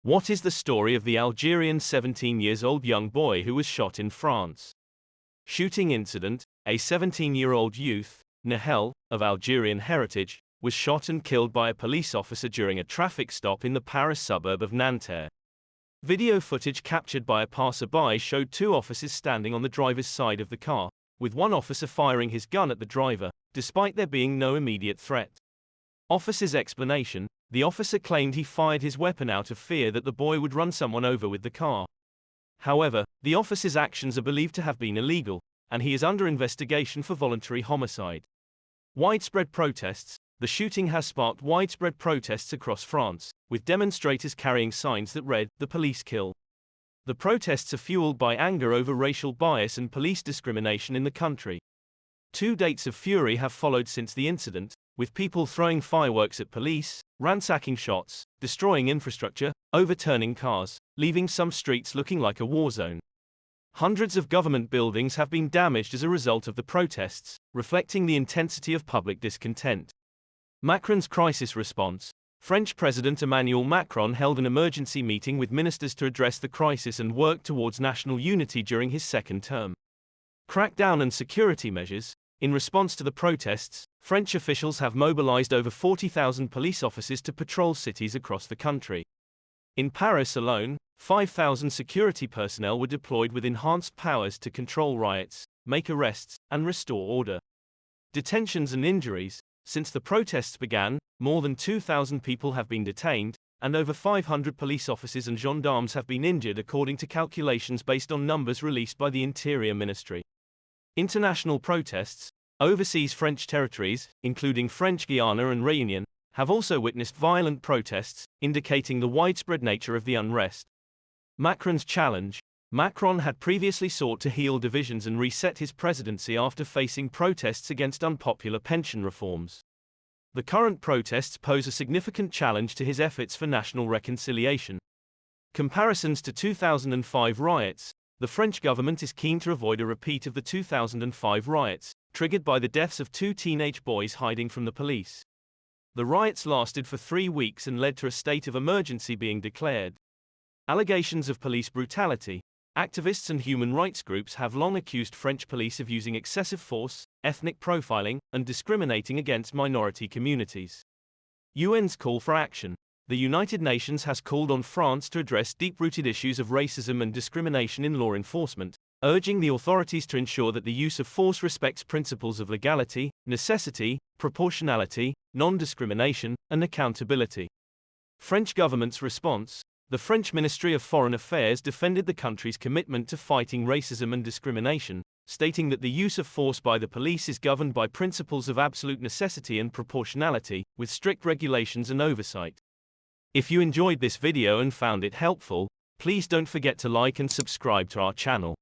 What is the story of the Algerian 17-year-old young boy who was shot in France? Shooting incident: a 17-year-old youth, Nahel, of Algerian heritage, was shot and killed by a police officer during a traffic stop in the Paris suburb of Nanterre. Video footage captured by a passerby showed two officers standing on the driver's side of the car, with one officer firing his gun at the driver, despite there being no immediate threat. Officer's explanation: the officer claimed he fired his weapon out of fear that the boy would run someone over with the car. However, the officer's actions are believed to have been illegal, and he is under investigation for voluntary homicide. Widespread protests: the shooting has sparked widespread protests across France, with demonstrators carrying signs that read, "The police kill." The protests are fueled by anger over racial bias and police discrimination in the country. Two dates of fury have followed since the incident, with people throwing fireworks at police, ransacking shops, destroying infrastructure, overturning cars, leaving some streets looking like a war zone. Hundreds of government buildings have been damaged as a result of the protests, reflecting the intensity of public discontent. Macron's crisis response: French President Emmanuel Macron held an emergency meeting with ministers to address the crisis and work towards national unity during his second term. Crackdown and security measures: in response to the protests, French officials have mobilized over 40,000 police officers to patrol cities across the country. In Paris alone, 5,000 security personnel were deployed with enhanced powers to control riots, make arrests, and restore order. Detentions and injuries: since the protests began, more than 2,000 people have been detained, and over 500 police officers and gendarmes have been injured according to calculations based on numbers released by the Interior Ministry. International protests: overseas French territories, including French Guiana and Réunion, have also witnessed violent protests, indicating the widespread nature of the unrest. Macron's challenge: Macron had previously sought to heal divisions and reset his presidency after facing protests against unpopular pension reforms. The current protests pose a significant challenge to his efforts for national reconciliation. Comparisons to 2005 riots: the French government is keen to avoid a repeat of the 2005 riots, triggered by the deaths of two teenage boys hiding from the police. The riots lasted for 3 weeks and led to a state of emergency being declared. Allegations of police brutality: activists and human rights groups have long accused French police of using excessive force, ethnic profiling, and discriminating against minority communities. UN's call for action: the United Nations has called on France to address deep-rooted issues of racism and discrimination in law enforcement, urging the authorities to ensure that the use of force respects principles of legality, necessity, proportionality, non-discrimination, and accountability. French government's response: the French Ministry of Foreign Affairs defended the country's commitment to fighting racism and discrimination, stating that the use of force by the police is governed by principles of absolute necessity and proportionality, with strict regulations and oversight. If you enjoyed this video and found it helpful, please don't forget to like and subscribe to our channel.